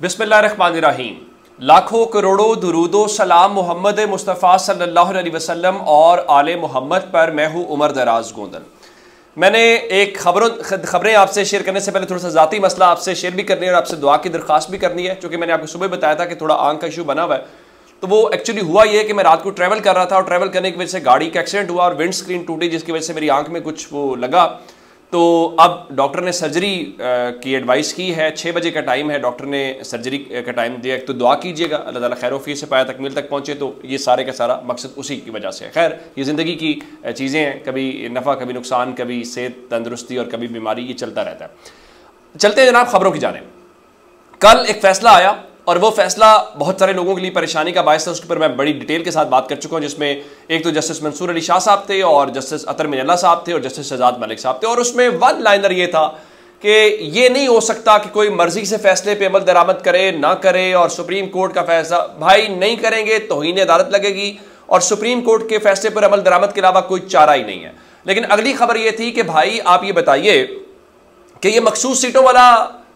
बिस्मिल्लाहिर्रहमानिर्रहीम। लाखों करोड़ों दुरूदो सलाम मोहम्मद मुस्तफ़ा सल्लल्लाहु अलैहि वसल्लम और आले मोहम्मद पर। मैं हूँ उमर दराज गोंदल। मैंने एक खबरें आपसे शेयर करने से पहले थोड़ा सा ज़ाती मसला आपसे शेयर भी करनी है और आपसे दुआ की दरख्वास्त भी करनी है, क्योंकि मैंने आपको सुबह बताया था कि थोड़ा आंख का इशू बना हुआ है। तो वो एक्चुअली हुआ ये कि मैं रात को ट्रैवल कर रहा था और ट्रैवल करने की वजह से गाड़ी का एक्सीडेंट हुआ और विंड स्क्रीन टूटी, जिसकी वजह से मेरी आंख में कुछ वो लगा। तो अब डॉक्टर ने सर्जरी की एडवाइस की है। 6 बजे का टाइम है, डॉक्टर ने सर्जरी का टाइम दिया। तो दुआ कीजिएगा अल्लाह ताला खैर वफ़ी से पाया तकमील तक पहुँचे। तो ये सारे का सारा मकसद उसी की वजह से है। खैर ये ज़िंदगी की चीज़ें हैं, कभी नफ़ा कभी नुकसान, कभी सेहत तंदुरुस्ती और कभी बीमारी, ये चलता रहता है। चलते हैं जनाब खबरों की जानिब। कल एक फ़ैसला आया और वो फैसला बहुत सारे लोगों के लिए परेशानी का बायस था। उसके ऊपर मैं बड़ी डिटेल के साथ बात कर चुका हूँ, जिसमें एक तो जस्टिस मंसूर अली शाह साहब थे और जस्टिस अतर मिनल्ला साहब थे और जस्टिस शहजाद मलिक साहब थे। और उसमें वन लाइनर ये था कि ये नहीं हो सकता कि कोई मर्जी से फैसले पे अमल दरामद करे ना करे, और सुप्रीम कोर्ट का फैसला भाई नहीं करेंगे तौहीन अदालत लगेगी और सुप्रीम कोर्ट के फैसले पर अमल दरामद के अलावा कोई चारा ही नहीं है। लेकिन अगली खबर ये थी कि भाई आप ये बताइए कि ये मखसूस सीटों वाला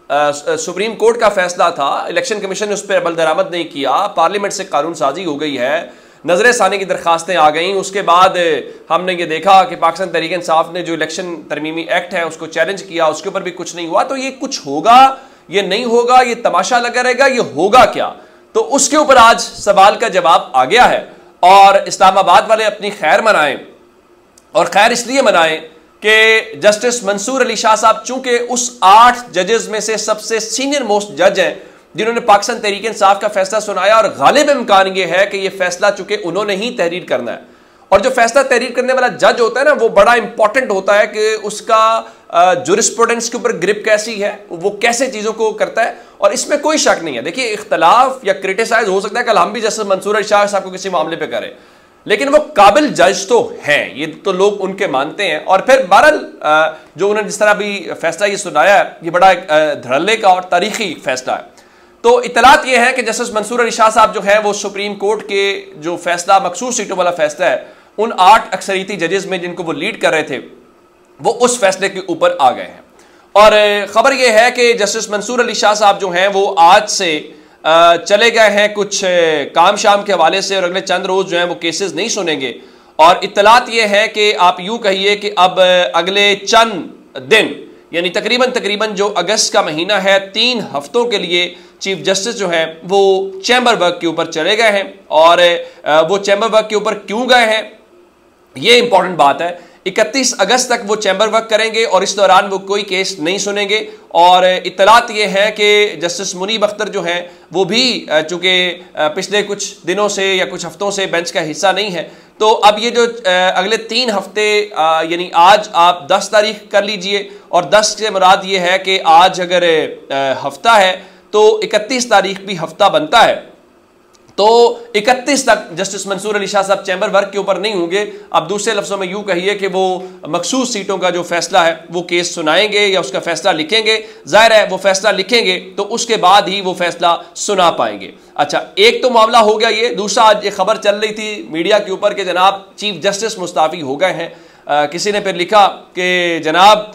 सुप्रीम कोर्ट का फैसला था, इलेक्शन कमीशन ने उस पर अमल दरामद नहीं किया, पार्लियामेंट से कानून साजी हो गई है, नजर सानी की दरखास्तें आ गई। उसके बाद हमने ये देखा कि पाकिस्तान तहरीक इंसाफ ने जो इलेक्शन तरमीमी एक्ट है उसको चैलेंज किया, उसके ऊपर भी कुछ नहीं हुआ। तो ये कुछ होगा, ये नहीं होगा, ये तमाशा लगा रहेगा, ये होगा क्या? तो उसके ऊपर आज सवाल का जवाब आ गया है। और इस्लामाबाद वाले अपनी खैर मनाएं, और खैर इसलिए मनाएं कि जस्टिस मंसूर अली शाह साहब चूंकि उस 8 जजेस में से सबसे सीनियर मोस्ट जज हैं जिन्होंने पाकिस्तान तहरीक इंसाफ का फैसला सुनाया, और गालिब इम्कान ये है कि ये फैसला चूंकि उन्होंने ही तहरीर करना है, और जो फैसला तहरीर करने वाला जज होता है ना, वो बड़ा इंपॉर्टेंट होता है कि उसका जुरिस्प्रूडेंस के ऊपर ग्रिप कैसी है, वो कैसे चीज़ों को करता है। और इसमें कोई शक नहीं है। देखिए इख्तलाफ या क्रिटिसाइज हो सकता है, कल हम भी जस्टिस मंसूर अली शाह साहब को किसी मामले पर करें, लेकिन वो काबिल जज तो हैं, ये तो लोग उनके मानते हैं। और फिर बहरहाल जो उन्होंने जिस तरह भी फैसला ये सुनाया है, ये बड़ा एक धड़ल्ले का और तारीखी फैसला है। तो इतलात ये है कि जस्टिस मंसूर अली शाह साहब जो है वो सुप्रीम कोर्ट के जो फैसला मखसूस सीटों वाला फैसला है, उन 8 अक्सरियती जजेस में जिनको वो लीड कर रहे थे, वो उस फैसले के ऊपर आ गए हैं। और खबर यह है कि जस्टिस मंसूर अली शाह साहब जो हैं वो आज से चले गए हैं कुछ काम शाम के हवाले से, और अगले चंद रोज जो है वो केसेस नहीं सुनेंगे। और इत्तलात ये है कि आप यूं कहिए कि अब अगले चंद दिन यानी तकरीबन जो अगस्त का महीना है, 3 हफ्तों के लिए चीफ जस्टिस जो है वो चैम्बर वर्क के ऊपर चले गए हैं। और वो चैम्बर वर्क के ऊपर क्यों गए हैं, ये इंपॉर्टेंट बात है। 31 अगस्त तक वो चैम्बर वर्क करेंगे और इस दौरान वो कोई केस नहीं सुनेंगे। और इत्तलात ये है कि जस्टिस मुनीब अख्तर जो हैं वो भी चूँकि पिछले कुछ दिनों से या कुछ हफ्तों से बेंच का हिस्सा नहीं है, तो अब ये जो अगले 3 हफ्ते यानी आज आप 10 तारीख कर लीजिए, और 10 से मुराद ये है कि आज अगर हफ्ता है तो 31 तारीख भी हफ्ता बनता है। तो 31 तक जस्टिस मंसूर अली शाह साहब चैम्बर वर्क के ऊपर नहीं होंगे। अब दूसरे लफ्जों में यूं कहिए कि वो मखसूस सीटों का जो फैसला है वो केस सुनाएंगे या उसका फैसला लिखेंगे। जाहिर है वो फैसला लिखेंगे तो उसके बाद ही वो फैसला सुना पाएंगे। अच्छा, एक तो मामला हो गया ये। दूसरा, आज ये खबर चल रही थी मीडिया के ऊपर कि जनाब चीफ जस्टिस मुस्ताफ़ी हो गए हैं। किसी ने फिर लिखा कि जनाब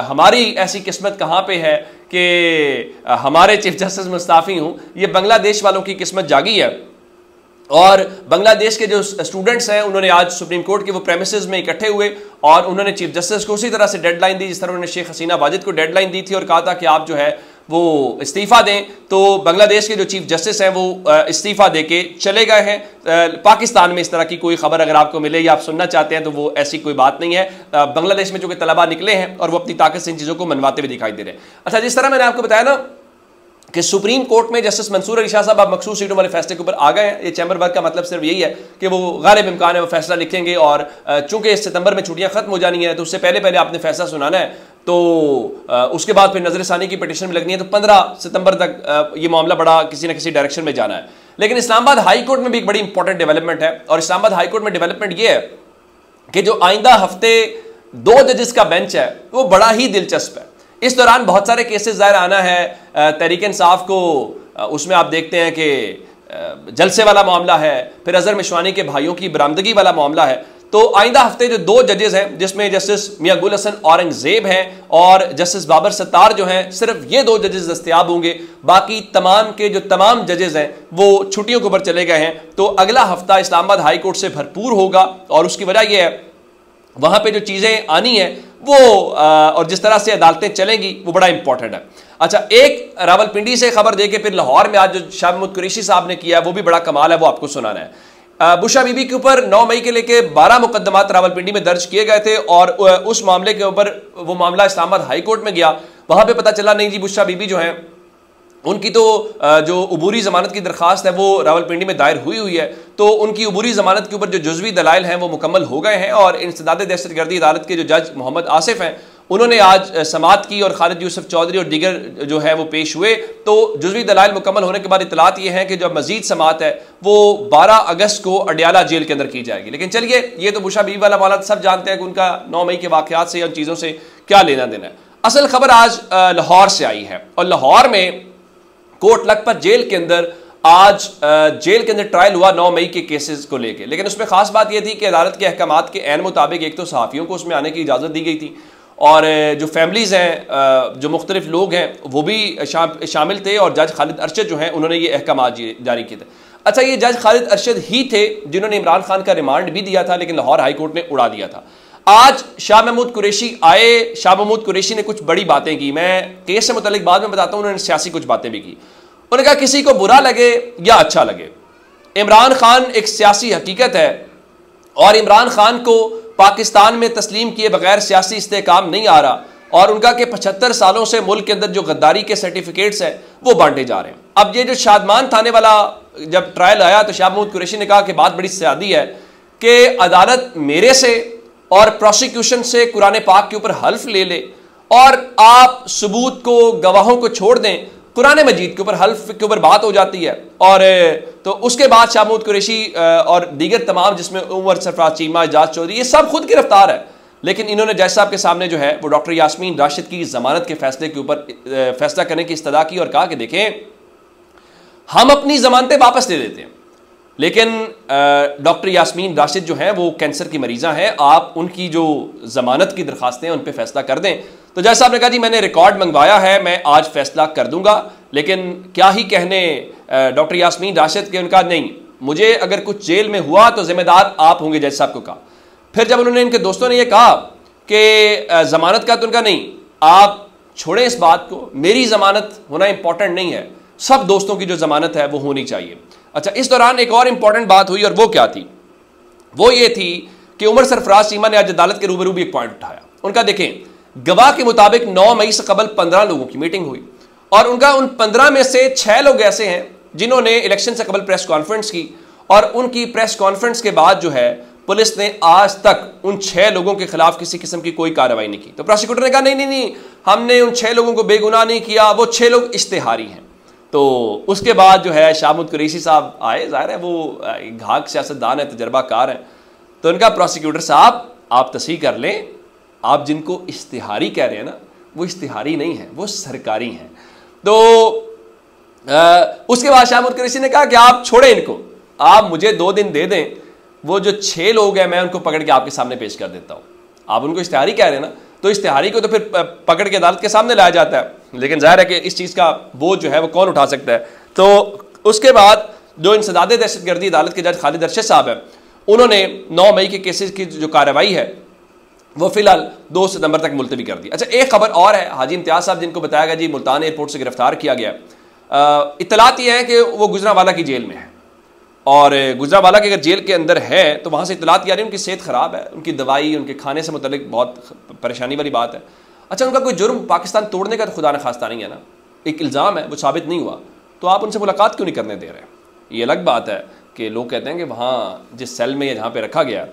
हमारी ऐसी किस्मत कहाँ पे है कि हमारे चीफ जस्टिस मुस्ताफ़ी हूँ। ये बांग्लादेश वालों की किस्मत जागी है। और बांग्लादेश के जो स्टूडेंट्स हैं उन्होंने आज सुप्रीम कोर्ट के वो प्रेमिसेस में इकट्ठे हुए और उन्होंने चीफ जस्टिस को उसी तरह से डेडलाइन दी जिस तरह उन्होंने शेख हसीना वाजिद को डेडलाइन दी थी, और कहा था कि आप जो है वो इस्तीफ़ा दें। तो बांग्लादेश के जो चीफ जस्टिस हैं वो इस्तीफ़ा दे के चले गए हैं। पाकिस्तान में इस तरह की कोई खबर अगर आपको मिले या आप सुनना चाहते हैं तो वो ऐसी कोई बात नहीं है। बांग्लादेश में जो कि तलबा निकले हैं और वो अपनी ताकत से इन चीज़ों को मनवाते हुए दिखाई दे रहे हैं। अच्छा, जिस तरह मैंने आपको बताया ना कि सुप्रीम कोर्ट में जस्टिस मंसूर अली शाह साहब अब मखसूस सीटों वाले फैसले के ऊपर आ गए हैं। ये चैम्बर वर्क का मतलब सिर्फ यही है कि वो गालिब इम्कान है वो फैसला लिखेंगे, और चूंकि सितंबर में छुट्टियां खत्म हो जानी है तो उससे पहले आपने फैसला सुनाना है। तो उसके बाद फिर नजर सानी की पिटीशन भी लगनी है, तो 15 सितंबर तक ये मामला बड़ा किसी न किसी डायरेक्शन में जाना है। लेकिन इस्लामाबाद हाई कोर्ट में भी एक बड़ी इंपॉर्टेंट डेवलपमेंट है, और इस्लामाबाद हाई कोर्ट में डेवलपमेंट ये है कि जो आइंदा हफ्ते 2 जजेस का बेंच है वो बड़ा ही दिलचस्प है। इस दौरान बहुत सारे केसेस ज़ाहिर आना है तहरीक इंसाफ को। उसमें आप देखते हैं कि जलसे वाला मामला है, फिर अजहर मिशवानी के भाइयों की बरामदगी वाला मामला है। तो आइंदा हफ्ते जो 2 जजेस हैं, जिसमें जस्टिस मियां गुल हसन औरंगजेब हैं और जस्टिस बाबर सत्तार जो हैं, सिर्फ ये 2 जजेस दस्तयाब होंगे। बाकी तमाम के जो तमाम जजेस हैं वो छुट्टियों के ऊपर चले गए हैं। तो अगला हफ्ता इस्लामाबाद हाई कोर्ट से भरपूर होगा और उसकी वजह यह है वहां पे जो चीजें आनी है वो और जिस तरह से अदालतें चलेंगी वो बड़ा इंपॉर्टेंट है। अच्छा, एक रावलपिंडी से खबर दे के फिर लाहौर में आज जो शाह महमूद कुरैशी साहब ने किया वो भी बड़ा कमाल है, वो आपको सुनाना है। बुशरा बीबी के ऊपर 9 मई के लेके 12 मुकदमात रावलपिंडी में दर्ज किए गए थे और उस मामले के ऊपर वो मामला इस्लामाबाद हाई कोर्ट में गया। वहां पे पता चला नहीं जी बुशरा बीबी जो है उनकी तो जो अबूरी ज़मानत की दरख्वास्त है वो रावलपिंडी में दायर हुई है, तो उनकी अबूरी ज़मानत के ऊपर जो जुज़वी दलाइल हैं वो मुकम्मल हो गए हैं और इंसदाद दहशतगर्दी अदालत के जो जज मोहम्मद आसिफ हैं उन्होंने आज समाअत की और खालिद यूसुफ चौधरी और दीगर जो है वो पेश हुए। तो जुज़वी दलाइल मुकम्मल होने के बाद इतलात ये है कि जो मजीद समाअत है वो 12 अगस्त को अडियाला जेल के अंदर की जाएगी। लेकिन चलिए, ये तो बुशरा बीबी वाला मामला सब जानते हैं कि उनका 9 मई के वाक़यात से, उन चीज़ों से क्या लेना देना है। असल खबर आज लाहौर से आई है और लाहौर में कोट लखपत जेल के अंदर आज जेल के अंदर ट्रायल हुआ 9 मई के केसेस को लेके। लेकिन उसमें खास बात यह थी कि अदालत के अहकामात के ऐन मुताबिक एक तो सहाफ़ियों को उसमें आने की इजाज़त दी गई थी और जो फैमिलीज़ हैं, जो मुख्तलिफ लोग हैं वो भी शामिल थे और जज खालिद अरशद जो हैं उन्होंने ये अहकामात जारी किए थे। अच्छा, ये जज खालिद अरशद ही थे जिन्होंने इमरान खान का रिमांड भी दिया था लेकिन लाहौर हाई कोर्ट ने उड़ा दिया था। आज शाह महमूद कुरैशी आए। शाह महमूद कुरैशी ने कुछ बड़ी बातें की, मैं केस से मुतालिक बाद में बताता हूँ। उन्होंने सियासी कुछ बातें भी की। उन्होंने कहा किसी को बुरा लगे या अच्छा लगे, इमरान खान एक सियासी हकीकत है और इमरान खान को पाकिस्तान में तस्लीम किए बगैर सियासी इस्तेहकाम नहीं आ रहा और उनका कि 75 सालों से मुल्क के अंदर जो गद्दारी के सर्टिफिकेट्स हैं वो बांटे जा रहे हैं। अब ये जो शादमान थाने वाला जब ट्रायल आया तो शाह महमूद कुरैशी ने कहा कि बात बड़ी सियादी है कि अदालत मेरे से और प्रोसिक्यूशन से कुरान पाक के ऊपर हल्फ ले ले और आप सबूत को, गवाहों को छोड़ दें, कुरान मजीद के ऊपर हल्फ के ऊपर बात हो जाती है। और तो उसके बाद शाह महमूद कुरैशी और दीगर तमाम, जिसमें उमर सरफराज चीमा, एजाज चौधरी, ये सब खुद गिरफ्तार है। लेकिन इन्होंने जज साहब के सामने जो है वो डॉक्टर यास्मीन राशिद की जमानत के फैसले के ऊपर फैसला करने की इस्तदा की और कहा कि देखें हम अपनी जमानतें वापस ले लेते हैं लेकिन डॉक्टर यास्मीन राशिद जो हैं वो कैंसर की मरीज़ा हैं, आप उनकी जो ज़मानत की दरख्वास्तें हैं उन पर फैसला कर दें। तो जज साहब ने कहा जी मैंने रिकॉर्ड मंगवाया है, मैं आज फैसला कर दूंगा। लेकिन क्या ही कहने डॉक्टर यास्मीन राशिद के, उनका नहीं, मुझे अगर कुछ जेल में हुआ तो जिम्मेदार आप होंगे, जज साहब को कहा। फिर जब उन्होंने इनके दोस्तों ने यह कहा कि ज़मानत का, तो उनका नहीं, आप छोड़ें इस बात को, मेरी ज़मानत होना इंपॉर्टेंट नहीं है, सब दोस्तों की जो ज़मानत है वो होनी चाहिए। अच्छा, इस दौरान एक और इंपॉर्टेंट बात हुई और वो क्या थी? वो ये थी कि उमर सरफराज चीमा ने आज अदालत के रूबरू भी एक पॉइंट उठाया। उनका देखें, गवाह के मुताबिक 9 मई से कबल 15 लोगों की मीटिंग हुई और उनका उन 15 में से 6 लोग ऐसे हैं जिन्होंने इलेक्शन से कबल प्रेस कॉन्फ्रेंस की और उनकी प्रेस कॉन्फ्रेंस के बाद जो है पुलिस ने आज तक उन 6 लोगों के खिलाफ किसी किस्म की कोई कार्रवाई नहीं की। तो प्रोसिक्यूटर ने कहा नहीं, हमने उन 6 लोगों को बेगुनाह नहीं किया, वो 6 लोग इश्तेहारी हैं। तो उसके बाद जो है शाह महमूद कुरैशी साहब आए, जाहिर है वो घाक सियासतदान है, तजर्बाकार हैं। तो उनका प्रोसिक्यूटर साहब आप तस्हीह कर लें, आप जिनको इश्तिहारी कह रहे हैं ना, वो इश्तिहारी नहीं है, वो सरकारी हैं। तो उसके बाद शाह महमूद कुरैशी ने कहा कि आप छोड़ें इनको, आप मुझे 2 दिन दे दें, वो जो 6 लोग हैं मैं उनको पकड़ के आपके सामने पेश कर देता हूँ। आप उनको इश्तिहारी कह रहे हैं ना, तो इश्तिहारी को तो फिर पकड़ के अदालत के सामने लाया जाता है, लेकिन जाहिर है कि इस चीज़ का बोझ जो है वो कौन उठा सकता है। तो उसके बाद जो इंसदाद दहशतगर्दी अदालत के जज खालिद अरशद साहब हैं, उन्होंने 9 मई के केसेस की जो कार्रवाई है वो फिलहाल 2 सितंबर तक मुलतवी कर दी। अच्छा, एक खबर और है, हाजी इम्तियाज़ साहब जिनको बताया गया जी मुल्तान एयरपोर्ट से गिरफ्तार किया गया, इत्तलात ये है कि वो गुजरांवाला की जेल में है और गुजरांवाला के अगर जेल के अंदर है तो वहाँ से इत्तलात आ रही है उनकी सेहत ख़राब है, उनकी दवाई, उनके खाने से मुतल्लिक बहुत परेशानी वाली बात है। अच्छा, उनका कोई जुर्म पाकिस्तान तोड़ने का तो खुदा न खास्ता नहीं है ना, एक इल्ज़ाम है, वो साबित नहीं हुआ, तो आप उनसे मुलाकात क्यों नहीं करने दे रहे? ये अलग बात है कि लोग कहते हैं कि वहाँ जिस सेल में जहाँ पे रखा गया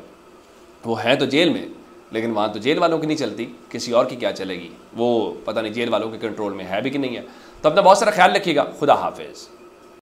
वो है तो जेल में, लेकिन वहाँ तो जेल वालों की नहीं चलती, किसी और की क्या चलेगी, वो पता नहीं जेल वालों के कंट्रोल में है भी कि नहीं है। तो अपना बहुत सारा ख्याल रखिएगा। खुदा हाफिज़।